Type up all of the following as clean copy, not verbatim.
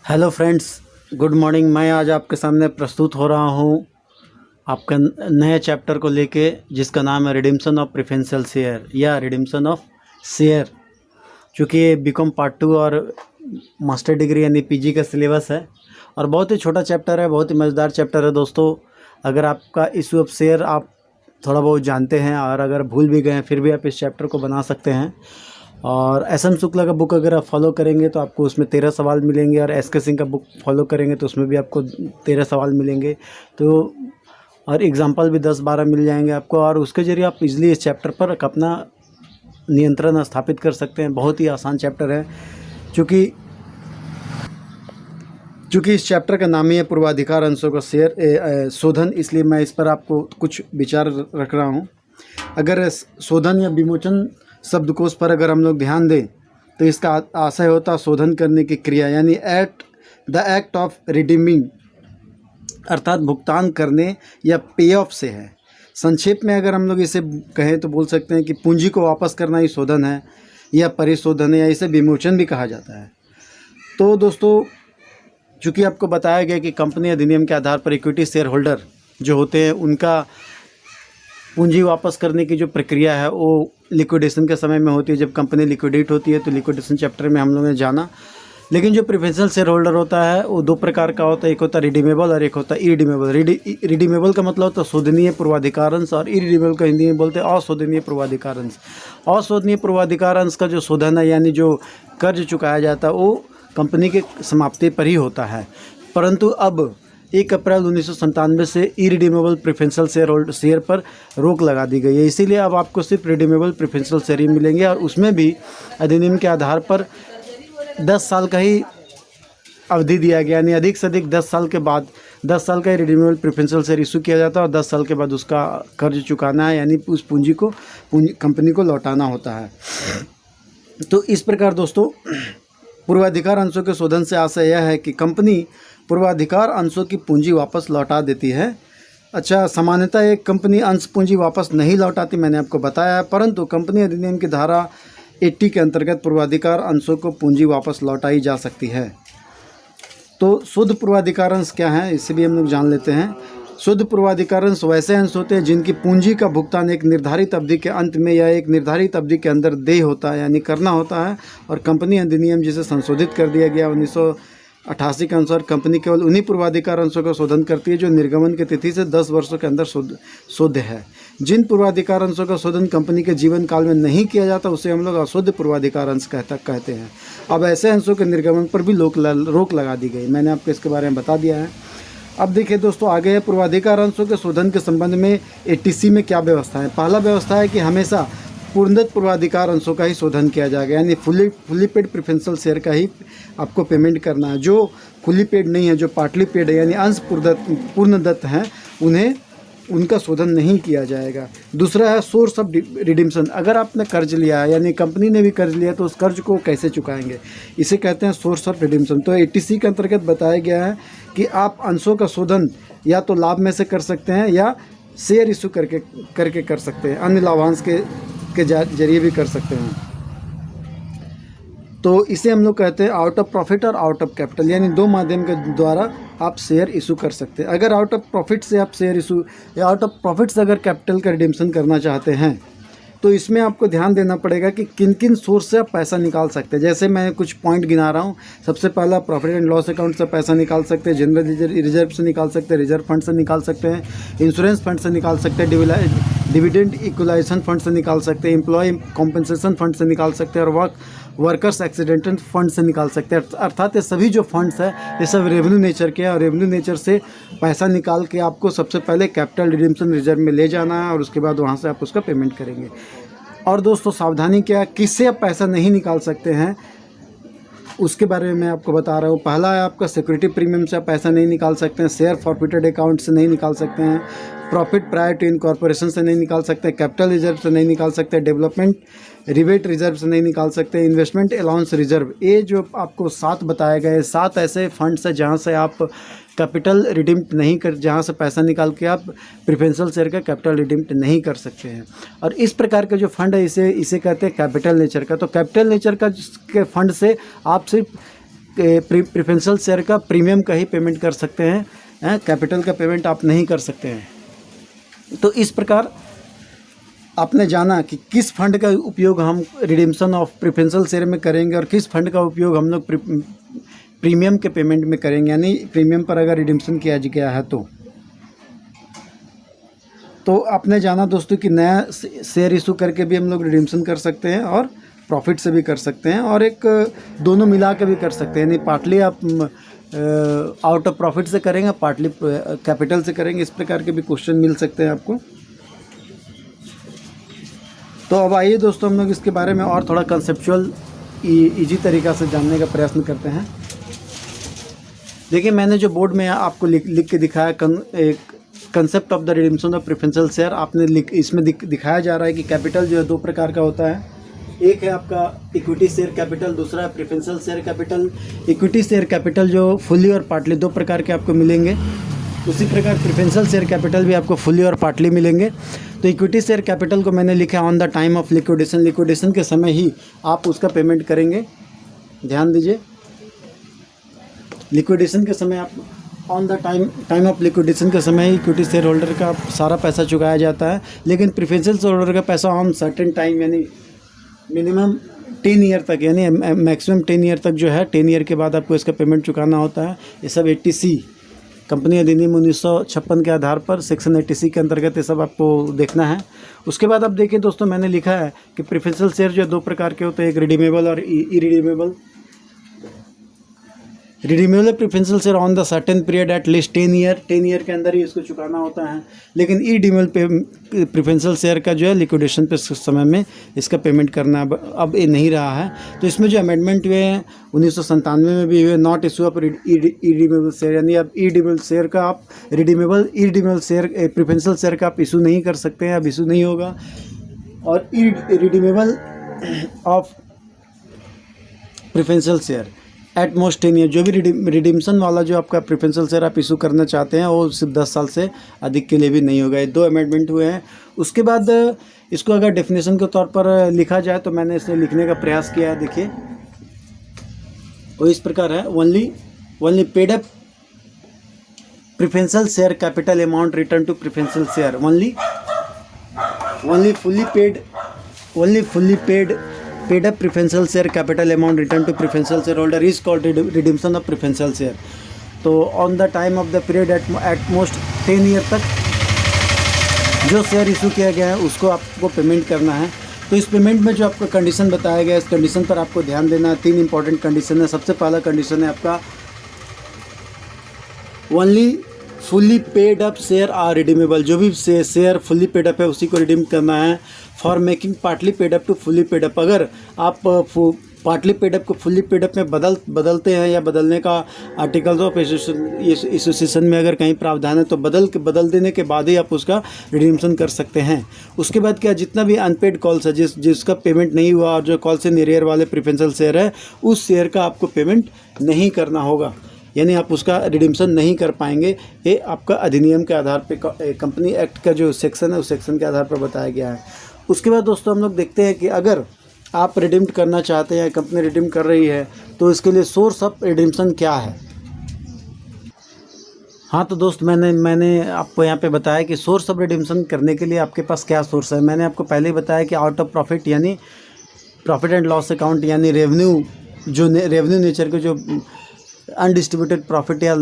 Hello friends, good morning. मैं आज आपके सामने प्रस्तुत हो रहा हूँ आपका नए चैप्टर को लेके, जिसका नाम है रिडिम्पशन ऑफ प्रेफरेंशियल शेयर या रिडिम्पशन ऑफ शेयर। चूँकि ये बीकॉम पार्ट 2 और मास्टर डिग्री यानी पीजी का सिलेबस है और बहुत ही छोटा चैप्टर है, बहुत ही मज़ेदार चैप्टर है दोस्तों। अगर आपका इशू ऑफ शेयर आप थोड़ा बहुत जानते हैं और अगर भूल भी गए हैं फिर भी आप इस चैप्टर को बना सकते हैं। और एस.एम. शुक्ला का बुक अगर आप फॉलो करेंगे तो आपको उसमें 13 सवाल मिलेंगे, और एस.के. सिंह का बुक फॉलो करेंगे तो उसमें भी आपको 13 सवाल मिलेंगे। तो और एग्जाम्पल भी 10-12 मिल जाएंगे आपको, और उसके ज़रिए आप इजली इस चैप्टर पर अपना नियंत्रण स्थापित कर सकते हैं। बहुत ही आसान चैप्टर है। चूँकि इस चैप्टर का नाम ही है पूर्वाधिकार अंशों का शेयर शोधन, इसलिए मैं इस पर आपको कुछ विचार रख रहा हूँ। अगर शोधन या विमोचन शब्दकोश पर अगर हम लोग ध्यान दें तो इसका आशय होता है शोधन करने की क्रिया, यानी द एक्ट ऑफ रिडीमिंग, अर्थात भुगतान करने या पे ऑफ से है। संक्षेप में अगर हम लोग इसे कहें तो बोल सकते हैं कि पूंजी को वापस करना ही शोधन है या परिशोधन है, या इसे विमोचन भी कहा जाता है। तो दोस्तों, चूँकि आपको बताया गया कि कंपनी अधिनियम के आधार पर इक्विटी शेयर होल्डर जो होते हैं उनका पूंजी वापस करने की जो प्रक्रिया है वो लिक्विडेशन के समय में होती है, जब कंपनी लिक्विडेट होती है। तो लिक्विडेशन चैप्टर में हम लोगों ने जाना। लेकिन जो प्रेफरेंशियल शेयर होल्डर होता है वो दो प्रकार का होता है, एक होता है रिडीमेबल और एक होता है इरिडीमेबल। रिडीमेबल का मतलब होता है शोधनीय पूर्वाधिकार अंश, और इरिडीमेबल का हिंदी में बोलते हैं अशोधनीय पूर्वाधिकार अंश। अशोधनीय पूर्वाधिकार अंश का जो शोधन है, यानी जो कर्ज चुकाया जाता है, वो कंपनी के समाप्ति पर ही होता है। परंतु अब 1 अप्रैल 1997 से इरिडीमेबल प्रेफरेंशियल शेयर पर रोक लगा दी गई है। इसीलिए अब आपको सिर्फ रिडीमेबल प्रेफरेंशियल शेयर ही मिलेंगे, और उसमें भी अधिनियम के आधार पर 10 साल का ही अवधि दिया गया, यानी अधिक से अधिक 10 साल के बाद 10 साल का ही रिडीमेबल प्रेफरेंशियल शेयर इशू किया जाता है, और 10 साल के बाद उसका कर्ज चुकाना है, यानी उस पूंजी को कंपनी को लौटाना होता है। तो इस प्रकार दोस्तों, पूर्वाधिकार अंशों के शोधन से आशय यह है कि कंपनी पूर्वाधिकार अंशों की पूंजी वापस लौटा देती है। अच्छा, सामान्यतः एक कंपनी अंश पूंजी वापस नहीं लौटाती, मैंने आपको बताया है, परंतु कंपनी अधिनियम की धारा 80 के अंतर्गत पूर्वाधिकार अंशों को पूंजी वापस लौटाई जा सकती है। तो शुद्ध पूर्वाधिकार अंश क्या है, इसे भी हम लोग जान लेते हैं। शुद्ध पूर्वाधिकार अंश वैसे अंश होते हैं जिनकी पूंजी का भुगतान एक निर्धारित अवधि के अंत में या एक निर्धारित अवधि के अंदर देय होता है, यानी करना होता है। और कंपनी अधिनियम जिसे संशोधित कर दिया गया 1988 के अनुसार, कंपनी केवल उन्हीं पूर्वाधिकार अंशों का शोधन करती है जो निर्गमन की तिथि से 10 वर्षों के अंदर शुद्ध है। जिन पूर्वाधिकार अंशों का शोधन कंपनी के जीवन काल में नहीं किया जाता उसे हम लोग अशुद्ध पूर्वाधिकार अंश कहते हैं। अब ऐसे अंशों के निर्गमन पर भी रोक लगा दी गई, मैंने आपको इसके बारे में बता दिया है। अब देखिए दोस्तों, आगे है पूर्वाधिकार अंशों के शोधन के संबंध में एटीसी में क्या व्यवस्था है। पहला व्यवस्था है कि हमेशा पूर्णतः पूर्वाधिकार अंशों का ही शोधन किया जाएगा, यानी फुली पेड प्रेफरेंशियल शेयर का ही आपको पेमेंट करना है। जो फुली पेड नहीं है, जो पार्टली पेड है, यानी अंश पूर्णदत्त हैं, उनका शोधन नहीं किया जाएगा। दूसरा है सोर्स ऑफ रिडीम्पशन। अगर आपने कर्ज लिया है, यानी कंपनी ने भी कर्ज लिया, तो उस कर्ज को कैसे चुकाएंगे, इसे कहते हैं सोर्स ऑफ रिडीम्पशन। तो एटीसी के अंतर्गत बताया गया है कि आप अंशों का शोधन या तो लाभ में से कर सकते हैं या शेयर इशू करके कर सकते हैं, अन्य लाभांश के जरिए भी कर सकते हैं। तो इसे हम लोग कहते हैं आउट ऑफ प्रॉफिट और आउट ऑफ कैपिटल, यानी दो माध्यम के द्वारा आप शेयर इशू कर सकते हैं। अगर आउट ऑफ प्रॉफिट से आप शेयर इशू या आउट ऑफ प्रॉफिट से अगर कैपिटल का रिडीम्पशन करना चाहते हैं तो इसमें आपको ध्यान देना पड़ेगा कि किन किन सोर्स से आप पैसा निकाल सकते हैं। जैसे मैं कुछ पॉइंट गिना रहा हूँ। सबसे पहला, प्रॉफिट एंड लॉस अकाउंट से पैसा निकाल सकते हैं, जनरल रिजर्व से निकाल सकते हैं, रिजर्व फंड से निकाल सकते हैं, इंश्योरेंस फंड से निकाल सकते हैं, डिविडेंड इक्वलाइजेशन फंड से निकाल सकते हैं, एम्प्लॉय कॉम्पनसेशन फंड से निकाल सकते हैं, और वर्कर्स एक्सीडेंटल फंड से निकाल सकते हैं। अर्थात ये सभी जो फंड्स हैं ये सब रेवेन्यू नेचर के हैं, और रेवेन्यू नेचर से पैसा निकाल के आपको सबसे पहले कैपिटल रिडीम्पशन रिजर्व में ले जाना है, और उसके बाद वहाँ से आप उसका पेमेंट करेंगे। और दोस्तों, सावधानी क्या, किससे आप पैसा नहीं निकाल सकते हैं उसके बारे में मैं आपको बता रहा हूँ। पहला है आपका सिक्योरिटी प्रीमियम से आप पैसा नहीं निकाल सकते हैं, शेयर फॉरफिटेड अकाउंट से नहीं निकाल सकते हैं, प्रॉफिट प्रायर टू इनकॉर्पोरेशन से नहीं निकाल सकते, कैपिटल रिजर्व से नहीं निकाल सकते, डेवलपमेंट रिबेट रिजर्व से नहीं निकाल सकते, इन्वेस्टमेंट अलाउंस रिजर्व। ये जो आपको 7 बताए गए, 7 ऐसे फंड्स हैं जहाँ से आप कैपिटल रिडीम्ड नहीं कर, जहाँ से पैसा निकाल के आप प्रेफरेंशियल शेयर का कैपिटल रिडीम्ड नहीं कर सकते हैं। और इस प्रकार के जो फंड है इसे कहते हैं कैपिटल नेचर का। तो कैपिटल नेचर का के फंड से आप सिर्फ प्रेफरेंशियल शेयर का प्रीमियम का ही पेमेंट कर सकते हैं, कैपिटल का पेमेंट आप नहीं कर सकते हैं। तो इस प्रकार आपने जाना कि किस फंड का उपयोग हम रिडीम्शन ऑफ प्रेफरेंशियल शेयर में करेंगे और किस फंड का उपयोग हम लोग प्रीमियम के पेमेंट में करेंगे, यानी प्रीमियम पर अगर रिडीम्शन किया गया है तो आपने जाना दोस्तों कि नया शेयर इशू करके भी हम लोग रिडीम्शन कर सकते हैं और प्रॉफिट से भी कर सकते हैं, और एक दोनों मिला के भी कर सकते हैं, यानी पार्टली आप आउट ऑफ प्रॉफिट से करेंगे, पार्टली कैपिटल से करेंगे। इस प्रकार के भी क्वेश्चन मिल सकते हैं आपको। तो अब आइए दोस्तों हम लोग इसके बारे में और थोड़ा कंसेप्चुअल इजी तरीक़ा से जानने का प्रयत्न करते हैं। देखिए, मैंने जो बोर्ड में आपको लिख के दिखाया एक concept of the redemption of preferential share, आपने इसमें दिखाया जा रहा है कि कैपिटल जो है दो प्रकार का होता है। एक है आपका इक्विटी शेयर कैपिटल, दूसरा है preferential share capital. Equity share capital जो फुल्ली और पार्टली दो प्रकार के आपको मिलेंगे, उसी प्रकार प्रेफरेंशियल शेयर कैपिटल भी आपको फुल्ली और पार्टली मिलेंगे। तो इक्विटी शेयर कैपिटल को मैंने लिखा on the time of liquidation, liquidation के समय ही आप उसका पेमेंट करेंगे। ध्यान दीजिए, लिक्विडेशन के समय आप on the time of liquidation के समय ही इक्विटी शेयर होल्डर का सारा पैसा चुकाया जाता है। लेकिन प्रेफरेंशियल शेयर होल्डर का पैसा ऑन सर्टेन टाइम, यानी मिनिमम 10 ईयर तक, यानी मैक्सिमम 10 ईयर तक जो है, 10 ईयर के बाद आपको इसका पेमेंट चुकाना होता है। ये सब 80C कंपनी अधिनियम 1956 के आधार पर सेक्शन 80C के अंतर्गत ये सब आपको देखना है। उसके बाद आप देखिए दोस्तों, मैंने लिखा है कि प्रेफरेंशियल शेयर जो दो प्रकार के होते हैं, एक रिडीमेबल और irredeemable. Redeemable preferential share on the certain period at least 10 year, 10 year के अंदर ही इसको चुकाना होता है। लेकिन इरिडीमेबल प्रेफरेंशियल शेयर का जो है लिक्विडेशन पे समय में इसका पेमेंट करना अब ये नहीं रहा है। तो इसमें जो अमेंडमेंट हुए हैं 1997 में भी हुए, not issue of irredeemable share, यानी अब इरिडीमेबल शेयर का आप इरिडीमेबल शेयर प्रेफरेंशियल शेयर का आप इशू नहीं कर सकते हैं, अब इशू नहीं होगा। और irredeemable of preferential share eight most 10 year, जो भी रिडीम्शन वाला जो आपका प्रेफरेंशियल शेयर आप इशू करना चाहते हैं वो सिर्फ 10 साल से अधिक के लिए भी नहीं होगा। ये दो अमेंडमेंट हुए हैं। उसके बाद इसको अगर डेफिनेशन के तौर पर लिखा जाए तो मैंने इसे लिखने का प्रयास किया है। देखिए, वो इस प्रकार है, only paid up preferential share capital amount return to preferential share, only fully paid up preferential share capital amount return to preferential share holder is called redemption of preferential share. तो on the time of the period at most 10 year तक जो share issue किया गया है उसको आपको payment करना है। तो इस पेमेंट में जो आपको कंडीशन बताया गया है, इस कंडीशन पर आपको ध्यान देना है। 3 इंपॉर्टेंट कंडीशन है। सबसे पहला कंडीशन है आपका only fully paid up share are redeemable, जो भी शेयर फुल्ली पेड अप है उसी को रिडीम करना है। For making partly paid up to fully paid up, अगर आप पार्टली पेड अप को फुल्ली पेड अप में बदलते हैं या बदलने का आर्टिकल्स ऑफ एसोसिएशन में अगर कहीं प्रावधान है तो बदल देने के बाद ही आप उसका रिडीम्शन कर सकते हैं। उसके बाद क्या, जितना भी अनपेड कॉल्स है, जिसका पेमेंट नहीं हुआ और जो कॉल्स इन एरियर वाले प्रेफरेंशियल शेयर है, उस शेयर का आपको पेमेंट नहीं करना होगा, यानी आप उसका रिडीम्शन नहीं कर पाएंगे। ये आपका अधिनियम के आधार पे, कंपनी एक्ट का जो सेक्शन है उस सेक्शन के आधार पर बताया गया है। उसके बाद दोस्तों हम लोग देखते हैं कि अगर आप रिडीम करना चाहते हैं, कंपनी रिडीम कर रही है, तो इसके लिए सोर्स ऑफ रिडीम्शन क्या है। हाँ, तो दोस्त मैंने आपको यहाँ पे बताया कि सोर्स ऑफ रिडीम्शन करने के लिए आपके पास क्या सोर्स है। मैंने आपको पहले ही बताया कि आउट ऑफ प्रॉफिट, यानी प्रॉफिट एंड लॉस अकाउंट, यानी रेवेन्यू नेचर के जो अनडिस्ट्रीब्यूटेड प्रॉफिट या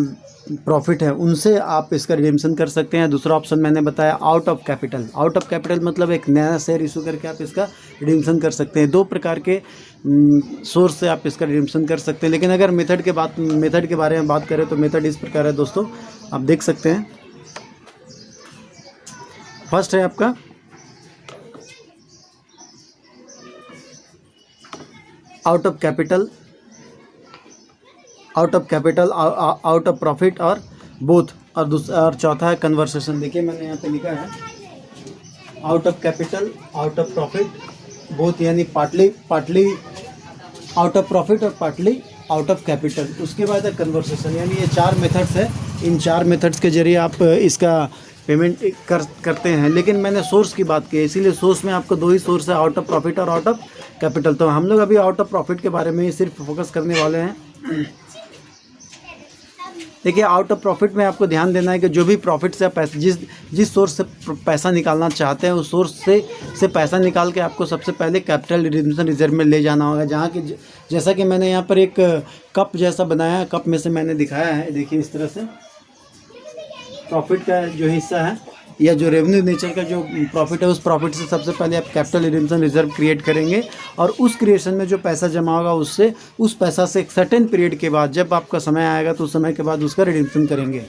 प्रॉफिट है, उनसे आप इसका रिडीम्शन कर सकते हैं। दूसरा ऑप्शन मैंने बताया out of capital. Out of capital मतलब एक नया शेयर इशू करके आप इसका रिडीम्शन कर सकते हैं। दो प्रकार के सोर्स से आप इसका रिडीम्शन कर सकते हैं। लेकिन अगर मेथड के बारे में बात करें तो मेथड इस प्रकार है दोस्तों, आप देख सकते हैं। फर्स्ट है आपका out of capital, out of profit और बोथ, और चौथा है कन्वर्सेशन। देखिए मैंने यहाँ पे लिखा है out of capital, out of profit, both, यानी पार्टली आउट ऑफ प्रॉफिट और पार्टली आउट ऑफ कैपिटल। उसके बाद है कन्वर्सेशन, यानी ये 4 मेथड्स है। इन 4 मेथड्स के जरिए आप इसका पेमेंट करते हैं। लेकिन मैंने सोर्स की बात की है, इसीलिए सोर्स में आपको 2 ही सोर्स है, आउट ऑफ प्रॉफिट और आउट ऑफ कैपिटल। तो हम लोग अभी आउट ऑफ प्रॉफिट के बारे में ही सिर्फ फोकस करने वाले हैं। देखिए आउट ऑफ प्रॉफिट में आपको ध्यान देना है कि जो भी प्रॉफिट से आप पैसा जिस सोर्स से पैसा निकालना चाहते हैं उस सोर्स से पैसा निकाल के आपको सबसे पहले कैपिटल रिडेम्पशन रिजर्व में ले जाना होगा। जहाँ कि जैसा कि मैंने यहाँ पर एक कप जैसा बनाया है, कप में से मैंने दिखाया है, देखिए इस तरह से प्रॉफिट का जो हिस्सा है या जो रेवेन्यू नेचर का जो प्रॉफिट है उस प्रॉफिट से सबसे पहले आप कैपिटल रिडेम्पशन रिजर्व क्रिएट करेंगे और उस क्रिएशन में जो पैसा जमा होगा उससे उस पैसा से एक सर्टेन पीरियड के बाद जब आपका समय आएगा तो उस समय के बाद उसका रिडेम्पशन करेंगे।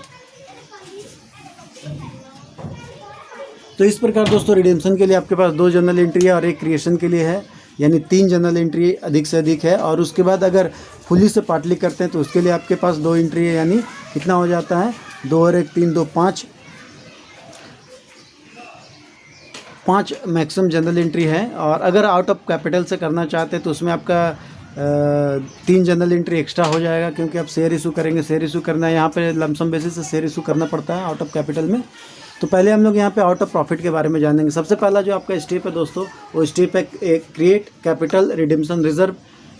तो इस प्रकार दोस्तों रिडेम्पशन के लिए आपके पास 2 जर्नल एंट्री है और 1 क्रिएशन के लिए है, यानी 3 जर्नल एंट्री अधिक से अधिक है। और उसके बाद अगर फुली से पार्टली करते हैं तो उसके लिए आपके पास 2 एंट्री है, यानी कितना हो जाता है 2 और 1 3 2 5 मैक्सिमम जनरल एंट्री है। और अगर आउट ऑफ कैपिटल से करना चाहते हैं तो उसमें आपका 3 जनरल एंट्री एक्स्ट्रा हो जाएगा, क्योंकि आप शेयर इशू करेंगे। शेयर इशू करना है यहाँ पे लमसम बेसिस से शेयर इशू करना पड़ता है आउट ऑफ कैपिटल में। तो पहले हम लोग यहाँ पे आउट ऑफ प्रॉफिट के बारे में जानेंगे। सबसे पहला जो आपका स्टेप है दोस्तों वो स्टेप है create capital redemption reserve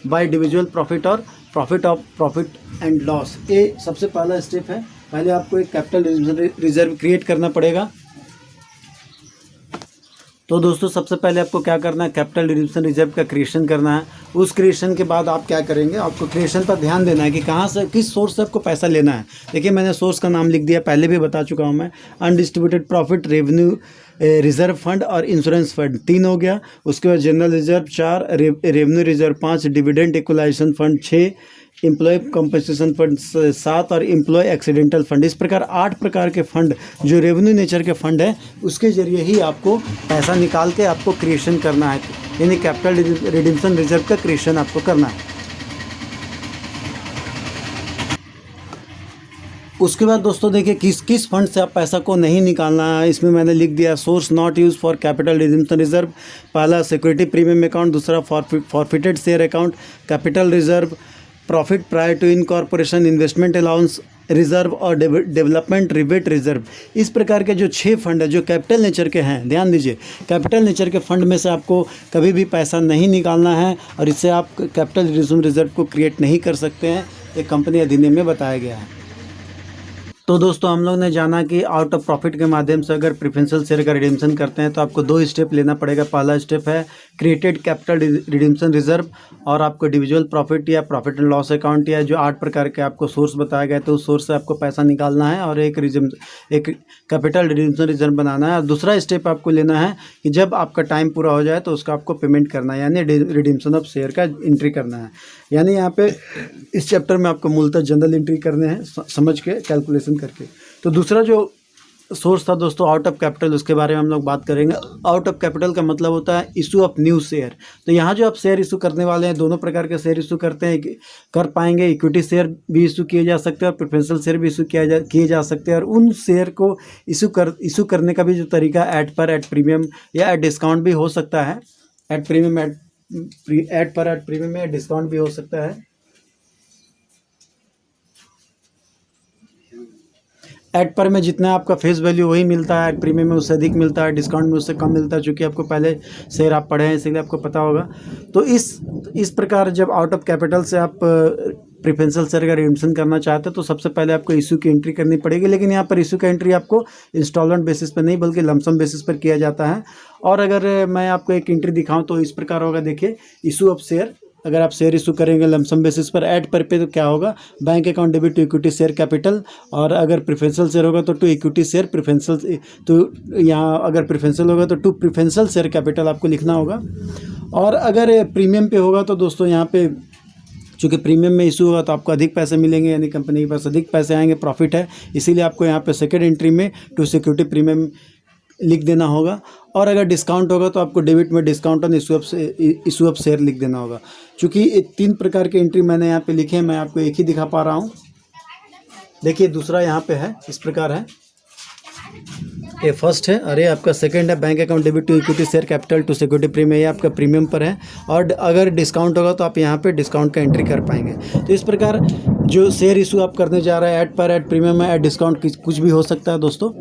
by individual profit और प्रॉफिट एंड लॉस। ये सबसे पहला स्टेप है। पहले आपको एक कैपिटल रिडेम्पशन रिजर्व क्रिएट करना पड़ेगा। तो दोस्तों सबसे पहले आपको क्या करना है, कैपिटल रिडेम्पशन रिजर्व का क्रिएशन करना है। उस क्रिएशन के बाद आप क्या करेंगे, आपको क्रिएशन पर ध्यान देना है कि कहाँ से किस सोर्स से आपको पैसा लेना है। देखिए मैंने सोर्स का नाम लिख दिया, पहले भी बता चुका हूँ मैं। Undistributed profit, revenue reserve fund और इंश्योरेंस फंड 3 हो गया। उसके बाद general reserve 4, revenue reserve 5, dividend equalisation fund 6, employ compensation fund 7 और एम्प्लॉय एक्सीडेंटल फंड। इस प्रकार 8 प्रकार के फंड जो रेवेन्यू नेचर के फंड है उसके जरिए ही आपको पैसा निकाल के आपको क्रिएशन करना है, यानी कैपिटल रिडेम्पशन रिजर्व का क्रिएशन आपको करना है। उसके बाद दोस्तों देखिए किस फंड से आप पैसा को नहीं निकालना है। इसमें मैंने लिख दिया source not use for capital redemption reserve. पहला सिक्योरिटी प्रीमियम अकाउंट, दूसरा forfeited share account, capital reserve, profit prior to incorporation, investment allowance reserve और डेवलपमेंट रिबेट रिजर्व। इस प्रकार के जो 6 फंड है जो कैपिटल नेचर के हैं, ध्यान दीजिए कैपिटल नेचर के फंड में से आपको कभी भी पैसा नहीं निकालना है और इससे आप कैपिटल रिडेम्पशन रिजर्व को क्रिएट नहीं कर सकते हैं। एक कंपनी अधिनियम में बताया गया है। तो दोस्तों हम लोग ने जाना कि आउट ऑफ प्रॉफिट के माध्यम से अगर प्रेफरेंशियल शेयर का रिडेम्पशन करते हैं तो आपको 2 स्टेप लेना पड़ेगा। पहला स्टेप है क्रिएटेड कैपिटल रिडेम्पशन रिजर्व और आपको इंडिविजुअल प्रॉफिट या प्रॉफिट एंड लॉस अकाउंट या जो 8 प्रकार के आपको सोर्स बताया गया तो उस सोर्स से आपको पैसा निकालना है और एक कैपिटल रिडेम्पशन रिजर्व बनाना है। और दूसरा स्टेप आपको लेना है कि जब आपका टाइम पूरा हो जाए तो उसका आपको पेमेंट करना है, यानी रिडेम्पशन ऑफ शेयर का एंट्री करना है। यानी यहाँ पे इस चैप्टर में आपको मूलतः जनरल एंट्री करने हैं समझ के कैलकुलेशन करके। तो दूसरा जो सोर्स था दोस्तों आउट ऑफ कैपिटल, उसके बारे में हम लोग बात करेंगे। आउट ऑफ कैपिटल का मतलब होता है इशू ऑफ न्यू शेयर। तो यहाँ जो आप शेयर इशू करने वाले हैं दोनों प्रकार के शेयर इशू कर पाएंगे। इक्विटी शेयर भी इशू किए जा सकते हैं और प्रेफरेंशियल शेयर भी इशू किए जा सकते हैं। और उन शेयर को इशू करने का भी जो तरीका एट प्रीमियम या एट डिस्काउंट भी हो सकता है। एट प्रीमियम में डिस्काउंट भी हो सकता है। एड पर में जितना आपका फेस वैल्यू वही मिलता है, एड प्रीमियम में उससे अधिक मिलता है, डिस्काउंट में उससे कम मिलता है। चूँकि आपको पहले शेयर आप पढ़े हैं इसीलिए आपको पता होगा। तो इस प्रकार जब आउट ऑफ कैपिटल से आप प्रेफरेंशियल शेयर का रिडेम्पशन करना चाहते हैं तो सबसे पहले आपको इशू की एंट्री करनी पड़ेगी। लेकिन यहाँ पर इशू का एंट्री आपको इंस्टॉलमेंट बेसिस पर नहीं बल्कि लमसम बेसिस पर किया जाता है। और अगर मैं आपको एक एंट्री दिखाऊँ तो इस प्रकार होगा। देखिए इशू ऑफ शेयर, अगर आप शेयर इशू करेंगे लमसम बेसिस पर ऐड पर पे तो क्या होगा, bank account debit to equity share capital. और अगर प्रेफरेंशियल शेयर होगा तो टू इक्विटी शेयर प्रेफरेंशियल, तो यहाँ अगर प्रेफरेंशियल होगा तो टू प्रेफरेंशियल शेयर कैपिटल आपको लिखना होगा। और अगर प्रीमियम पे होगा तो दोस्तों यहाँ पे चूँकि प्रीमियम में इशू होगा तो आपको अधिक पैसे मिलेंगे, यानी कंपनी के पास अधिक पैसे आएंगे, प्रॉफिट है, इसीलिए आपको यहाँ पे सेकेंड एंट्री में टू सिक्योरिटी प्रीमियम लिख देना होगा। और अगर डिस्काउंट होगा तो आपको डेबिट में discount on issue of share लिख देना होगा। चूँकि 3 प्रकार के एंट्री मैंने यहाँ पे लिखे हैं, मैं आपको एक ही दिखा पा रहा हूँ। देखिए दूसरा यहाँ पे है, इस प्रकार है। ये फर्स्ट है, अरे आपका सेकंड है bank account debit to equity share capital to security premium, ये आपका प्रीमियम पर है। और अगर डिस्काउंट होगा तो आप यहाँ पे डिस्काउंट का एंट्री कर पाएंगे। तो इस प्रकार जो शेयर इशू आप करने जा रहे हैं ऐड प्रीमियम है, ऐड डिस्काउंट कुछ भी हो सकता है दोस्तों।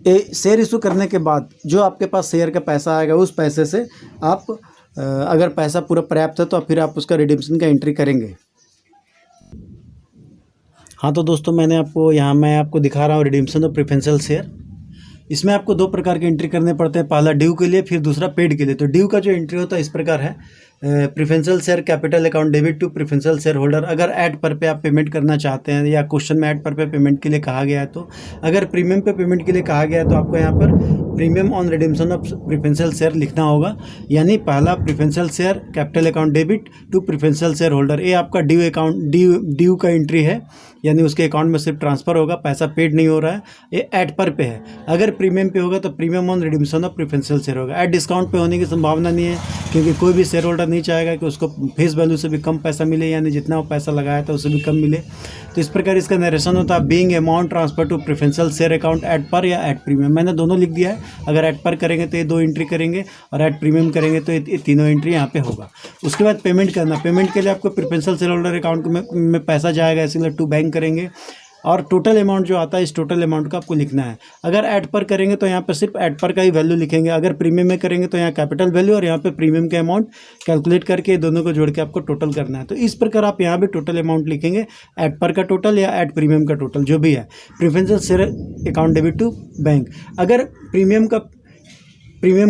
शेयर इशू करने के बाद जो आपके पास शेयर का पैसा आएगा उस पैसे से आप अगर पैसा पूरा पर्याप्त है तो फिर आप उसका रिडेम्पशन का एंट्री करेंगे। हाँ तो दोस्तों मैं आपको दिखा रहा हूँ रिडीम्शन ऑफ प्रेफरेंशियल शेयर। इसमें आपको दो प्रकार के एंट्री करने पड़ते हैं, पहला ड्यू के लिए, फिर दूसरा पेड के लिए। तो ड्यू का जो एंट्री होता है इस प्रकार है, preferential share capital account debit to preferential share holder. अगर ऐड पर पे आप पेमेंट करना चाहते हैं या क्वेश्चन में ऐड पर पे पेमेंट के लिए कहा गया है, तो अगर प्रीमियम पे पेमेंट के लिए कहा गया है तो आपको यहाँ पर premium on redemption of preferential share लिखना होगा। यानी पहला preferential share capital account debit to preferential share holder, ये आपका ड्यू अकाउंट ड्यू का एंट्री है, यानी उसके अकाउंट में सिर्फ ट्रांसफर होगा, पैसा पेड नहीं हो रहा है, ये ऐड पर पे है। अगर प्रीमियम पे होगा तो premium on redemption of preferential share होगा। ऐड डिस्काउंट पे होने की संभावना नहीं है, क्योंकि कोई भी शेयर होल्डर नहीं चाहेगा कि उसको फेस वैल्यू से भी कम पैसा मिले, यानी जितना वो पैसा लगाया था उससे भी कम मिले। तो इस प्रकार इसका नरेशन होता है, being amount transfer to preferential share account at par या ऐड प्रीमियम। मैंने दोनों लिख दिया है, अगर ऐड पर करेंगे तो ये दो एंट्री करेंगे और ऐड प्रीमियम करेंगे तो ये तीनों एंट्री यहाँ पे होगा। उसके बाद पेमेंट करना, पेमेंट के लिए आपको प्रेफरेंशियल शेयर होल्डर अकाउंट में पैसा जाएगा, इसीलिए टू बैंक करेंगे और टोटल अमाउंट जो आता है इस टोटल अमाउंट का आपको लिखना है। अगर ऐड पर करेंगे तो यहाँ पर सिर्फ ऐड पर का ही वैल्यू लिखेंगे, अगर प्रीमियम में करेंगे तो यहाँ कैपिटल वैल्यू और यहाँ पे प्रीमियम का अमाउंट कैलकुलेट करके दोनों को जोड़ के आपको टोटल करना है। तो इस प्रकार आप यहाँ भी टोटल अमाउंट लिखेंगे, ऐड पर का टोटल या ऐड प्रीमियम का टोटल जो भी है। Preferential share account debit to bank. अगर प्रीमियम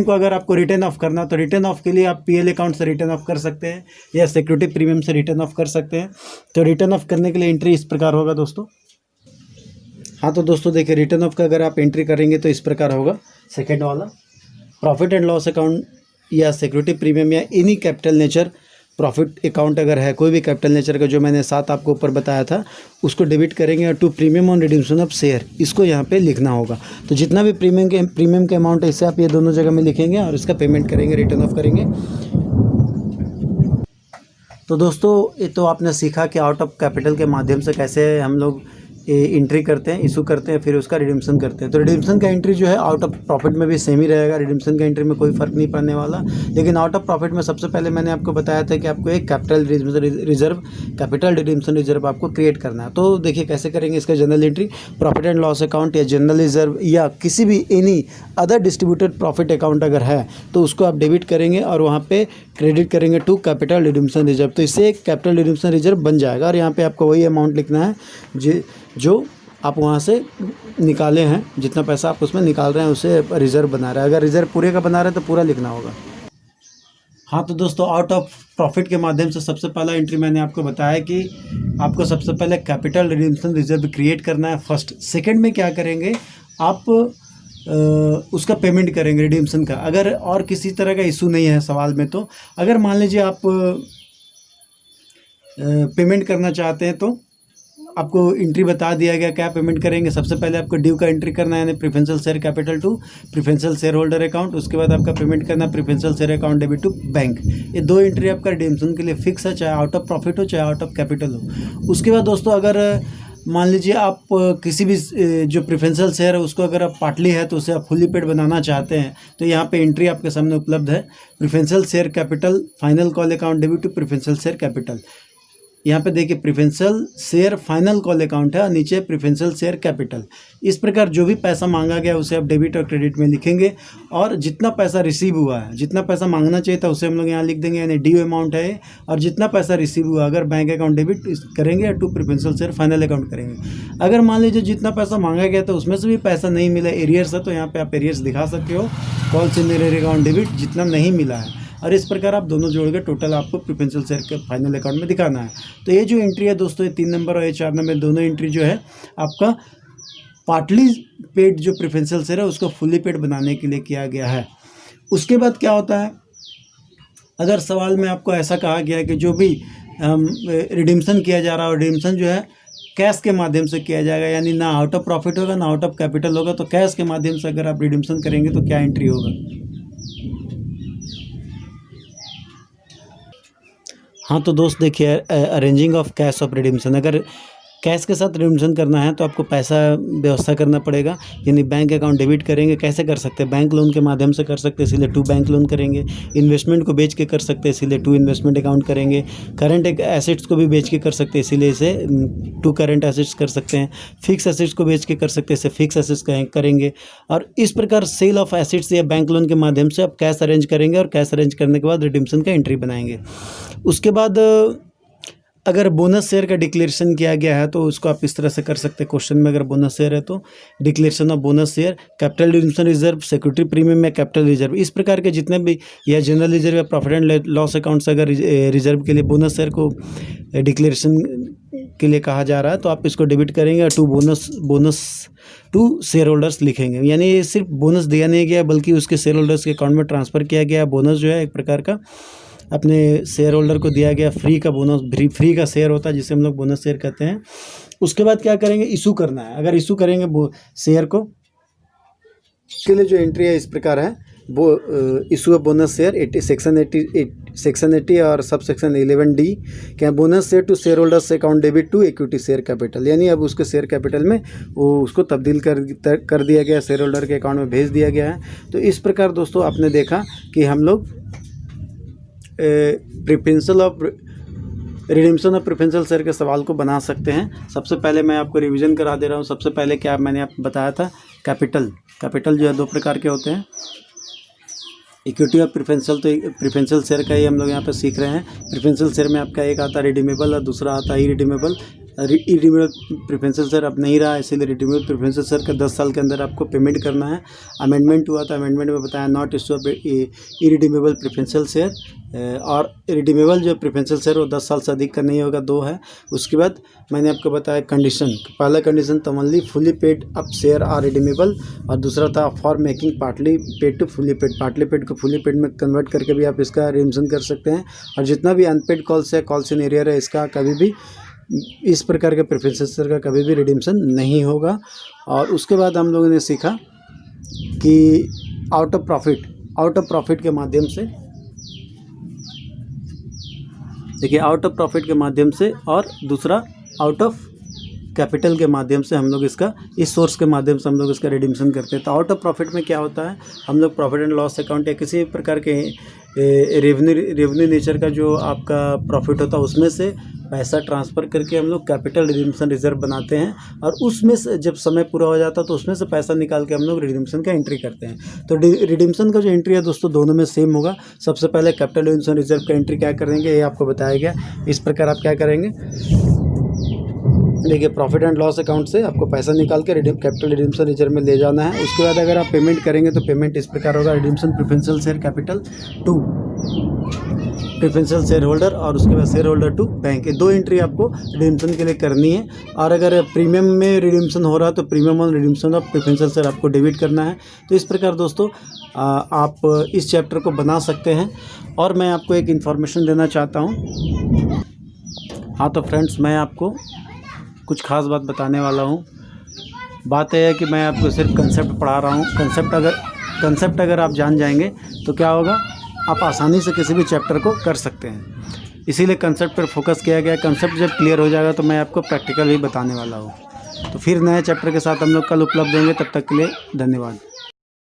को अगर आपको रिटर्न ऑफ करना, तो रिटर्न ऑफ के लिए आप पीएल अकाउंट से रिटर्न ऑफ कर सकते हैं या सिक्योरिटी प्रीमियम से रिटर्न ऑफ कर सकते हैं। तो रिटर्न ऑफ करने के लिए एंट्री इस प्रकार होगा दोस्तों। हाँ तो दोस्तों देखिए, रिटर्न ऑफ का अगर आप एंट्री करेंगे तो इस प्रकार होगा। सेकेंड वाला प्रॉफिट एंड लॉस अकाउंट या सिक्योरिटी प्रीमियम या any capital nature profit account अगर है, कोई भी कैपिटल नेचर का जो मैंने 7 आपको ऊपर बताया था, उसको डेबिट करेंगे और to premium on redemption of share, इसको यहाँ पे लिखना होगा। तो जितना भी प्रीमियम के अमाउंट है इससे आप ये दोनों जगह में लिखेंगे और इसका पेमेंट करेंगे, रिटर्न ऑफ करेंगे। तो दोस्तों ये तो आपने सीखा कि आउट ऑफ कैपिटल के माध्यम से कैसे हम लोग एंट्री करते हैं, इशू करते हैं, फिर उसका रिडीम्शन करते हैं। तो रिडीम्शन का एंट्री जो है आउट ऑफ प्रॉफिट में भी सेम ही रहेगा, रिडीम्शन का एंट्री में कोई फ़र्क नहीं पड़ने वाला। लेकिन आउट ऑफ प्रॉफिट में सबसे पहले मैंने आपको बताया था कि आपको एक कैपिटल रिडीम्शन रिजर्व आपको क्रिएट करना है। तो देखिए कैसे करेंगे इसका general entry. Profit and loss account या जनरल रिजर्व या किसी भी any other distributed profit account अगर है तो उसको आप डेबिट करेंगे और वहाँ पे क्रेडिट करेंगे टू कैपिटल रिडीम्शन रिजर्व। तो इससे एक कैपिटल रिडीम्शन रिजर्व बन जाएगा और यहाँ पे आपको वही अमाउंट लिखना है जो आप वहाँ से निकाले हैं, जितना पैसा आप उसमें निकाल रहे हैं उसे रिजर्व बना रहे हैं। अगर रिजर्व पूरे का बना रहे हैं तो पूरा लिखना होगा। हाँ तो दोस्तों, आउट ऑफ प्रॉफिट के माध्यम से सबसे पहला एंट्री मैंने आपको बताया कि आपको सबसे पहले कैपिटल रिडीम्शन रिजर्व क्रिएट करना है फर्स्ट। सेकंड में क्या करेंगे, आप उसका पेमेंट करेंगे रिडीम्शन का। अगर और किसी तरह का इशू नहीं है सवाल में, तो अगर मान लीजिए आप पेमेंट करना चाहते हैं तो आपको एंट्री बता दिया गया क्या पेमेंट करेंगे। सबसे पहले आपको ड्यू का एंट्री करना है, यानी preferential share capital to preferential share holder account. उसके बाद आपका पेमेंट करना है preferential share account debit to bank. ये दो एंट्री आपका रिडीम्शन के लिए फिक्स है, चाहे आउट ऑफ प्रॉफिट हो चाहे आउट ऑफ कैपिटल हो। उसके बाद दोस्तों, अगर मान लीजिए आप किसी भी जो प्रेफरेंशियल शेयर है उसको अगर आप पार्टली है तो उसे आप फुली पेड बनाना चाहते हैं, तो यहाँ पे एंट्री आपके सामने उपलब्ध है। Preferential share capital final call account debit to preferential share capital. यहाँ पे देखिए preferential share final call account है और नीचे प्रेफरेंशियल शेयर कैपिटल। इस प्रकार जो भी पैसा मांगा गया उसे आप डेबिट और क्रेडिट में लिखेंगे और जितना पैसा रिसीव हुआ है, जितना पैसा मांगना चाहिए था उसे हम लोग यहाँ लिख देंगे, यानी ड्यू अमाउंट है। और जितना पैसा रिसीव हुआ अगर बैंक अकाउंट डेबिट करेंगे या to preferential share final account करेंगे। अगर मान लीजिए जितना पैसा मांगा गया था उसमें से भी पैसा नहीं मिला, एरियर्स है, तो यहाँ पर आप एरियर्स दिखा सकते हो, कॉल से मेरे अकाउंट डेबिट जितना नहीं मिला है। और इस प्रकार आप दोनों जोड़ के टोटल आपको प्रेफरेंशियल शेयर के फाइनल अकाउंट में दिखाना है। तो ये जो एंट्री है दोस्तों, ये 3 नंबर और ये 4 नंबर दोनों एंट्री जो है आपका पार्टली पेड जो प्रेफरेंशियल शेयर है उसको फुली पेड बनाने के लिए किया गया है। उसके बाद क्या होता है, अगर सवाल में आपको ऐसा कहा गया है कि जो भी रिडीम्शन किया जा रहा है, रिडीम्शन जो है कैश के माध्यम से किया जाएगा, यानी ना आउट ऑफ प्रॉफिट होगा ना आउट ऑफ कैपिटल होगा, तो कैश के माध्यम से अगर आप रिडीम्शन करेंगे तो क्या एंट्री होगा। हाँ तो दोस्त देखिए, arranging of cash of redemption, अगर कैश के साथ रिडीम्शन करना है तो आपको पैसा व्यवस्था करना पड़ेगा, यानी बैंक अकाउंट डेबिट करेंगे। कैसे कर सकते हैं, बैंक लोन के माध्यम से कर सकते हैं, इसीलिए टू बैंक लोन करेंगे। इन्वेस्टमेंट को बेच के कर सकते हैं, इसीलिए टू इन्वेस्टमेंट अकाउंट करेंगे। करंट एसेट्स को भी बेच के कर सकते हैं, इसीलिए इसे टू करंट एसेट्स कर सकते हैं। फिक्स एसेट्स को बेच के कर सकते हैं, इसे फिक्स एसेट्स करेंगे। और इस प्रकार सेल ऑफ एसेट्स या बैंक लोन के माध्यम से आप कैश अरेंज करेंगे और कैश अरेंज करने के बाद रिडीम्शन का एंट्री बनाएंगे। उसके बाद अगर बोनस शेयर का डिक्लेरेशन किया गया है तो उसको आप इस तरह से कर सकते हैं। क्वेश्चन में अगर बोनस शेयर है तो declaration of bonus share, capital redemption reserve, security premium या कैपिटल रिजर्व, इस प्रकार के जितने भी या जनरल रिजर्व या प्रॉफिट एंड लॉस अकाउंट से अगर रिजर्व के लिए बोनस शेयर को डिक्लेरेशन के लिए कहा जा रहा है तो आप इसको डेबिट करेंगे to bonus to share holders लिखेंगे। यानी ये सिर्फ बोनस दिया नहीं गया बल्कि उसके शेयर होल्डर्स के अकाउंट में ट्रांसफ़र किया गया। बोनस जो है एक प्रकार का अपने शेयर होल्डर को दिया गया फ्री का बोनस, फ्री का शेयर होता है जिसे हम लोग बोनस शेयर कहते हैं। उसके बाद क्या करेंगे, इशू करना है। अगर इशू करेंगे शेयर को के लिए जो एंट्री है इस प्रकार है, वो issue of bonus share section 80 और सब सेक्शन 11D क्या bonus share to share holders account debit to equity share capital, यानी अब उसके शेयर कैपिटल में वो उसको तब्दील कर दिया गया, शेयर होल्डर के अकाउंट में भेज दिया गया है। तो इस प्रकार दोस्तों आपने देखा कि हम लोग preferential of रिडीम्पशन of preferential share के सवाल को बना सकते हैं। सबसे पहले मैं आपको रिवीजन करा दे रहा हूँ। सबसे पहले क्या मैंने आपको बताया था, कैपिटल जो है दो प्रकार के होते हैं, इक्विटी और प्रेफरेंशियल। तो प्रेफरेंशियल शेयर का ही हम लोग यहाँ पे सीख रहे हैं। प्रेफरेंशियल शेयर में आपका एक आता है रिडीमेबल और दूसरा आता है इरिडीमेबल। प्रेफरेंशियल शेयर अब नहीं रहा, इसीलिए रिडीमेबल प्रेफरेंशियल शेयर का 10 साल के अंदर आपको पेमेंट करना है। अमेंडमेंट हुआ था, अमेंडमेंट में बताया not issue of irredeemable preferential share, और रिडीमेबल जो प्रेफरेंशियल शेयर वो 10 साल से अधिक का नहीं होगा, 2 है। उसके बाद मैंने आपको बताया कंडीशन, पहला कंडीशन तो only fully paid up share are redeemable, और दूसरा था for making partly paid to fully paid. Partly paid को फुली पेड में कन्वर्ट करके भी आप इसका रिडीम्पशन कर सकते हैं। और जितना भी अनपेड कॉल्स है, कॉल्स इन एरियर है, इसका कभी भी इस प्रकार के प्रेफरेंशियल शेयर का कभी भी रिडीम्पशन नहीं होगा। और उसके बाद हम लोगों ने सीखा कि आउट ऑफ प्रॉफिट के माध्यम से, देखिए आउट ऑफ प्रॉफिट के माध्यम से, और दूसरा आउट ऑफ कैपिटल के माध्यम से हम लोग इसका, इस सोर्स के माध्यम से हम लोग इसका रिडीम्पशन करते हैं। तो आउट ऑफ प्रॉफिट में क्या होता है, हम लोग प्रॉफिट एंड लॉस अकाउंट या किसी प्रकार के रेवेन्यू नेचर का जो आपका प्रॉफिट होता है उसमें से पैसा ट्रांसफ़र करके हम लोग कैपिटल रिडीम्पशन रिजर्व बनाते हैं, और उसमें से जब समय पूरा हो जाता है तो उसमें से पैसा निकाल के हम लोग रिडीम्पशन का एंट्री करते हैं। तो रिडीम्पशन का जो एंट्री है दोस्तों दोनों में सेम होगा। सबसे पहले कैपिटल रिडीम्पशन रिजर्व का एंट्री क्या करेंगे ये आपको बताया गया। इस प्रकार आप क्या करेंगे, देखिए प्रॉफिट एंड लॉस अकाउंट से आपको पैसा निकाल के कैपिटल रिडीम्पशन रिजर्व में ले जाना है। उसके बाद अगर आप पेमेंट करेंगे तो पेमेंट इस प्रकार होगा, redemption preferential share capital to preferential share holder, और उसके बाद शेयर होल्डर टू बैंक। ये 2 एंट्री आपको रिडीम्पशन के लिए करनी है। और अगर प्रीमियम में रिडीम्पशन हो रहा है तो प्रीमियम और रिडीम्पशन ऑफ प्रेफरेंशियल शेयर आपको डेबिट करना है। तो इस प्रकार दोस्तों आप इस चैप्टर को बना सकते हैं। और मैं आपको एक इन्फॉर्मेशन देना चाहता हूँ। हाँ तो फ्रेंड्स, मैं आपको कुछ खास बात बताने वाला हूँ। बात यह है कि मैं आपको सिर्फ कंसेप्ट पढ़ा रहा हूँ। कंसेप्ट अगर आप जान जाएंगे तो क्या होगा, आप आसानी से किसी भी चैप्टर को कर सकते हैं। इसीलिए कंसेप्ट पर फोकस किया गया। कंसेप्ट जब क्लियर हो जाएगा तो मैं आपको प्रैक्टिकल भी बताने वाला हूँ। तो फिर नए चैप्टर के साथ हम लोग कल उपलब्ध होंगे। तब तक के लिए धन्यवाद।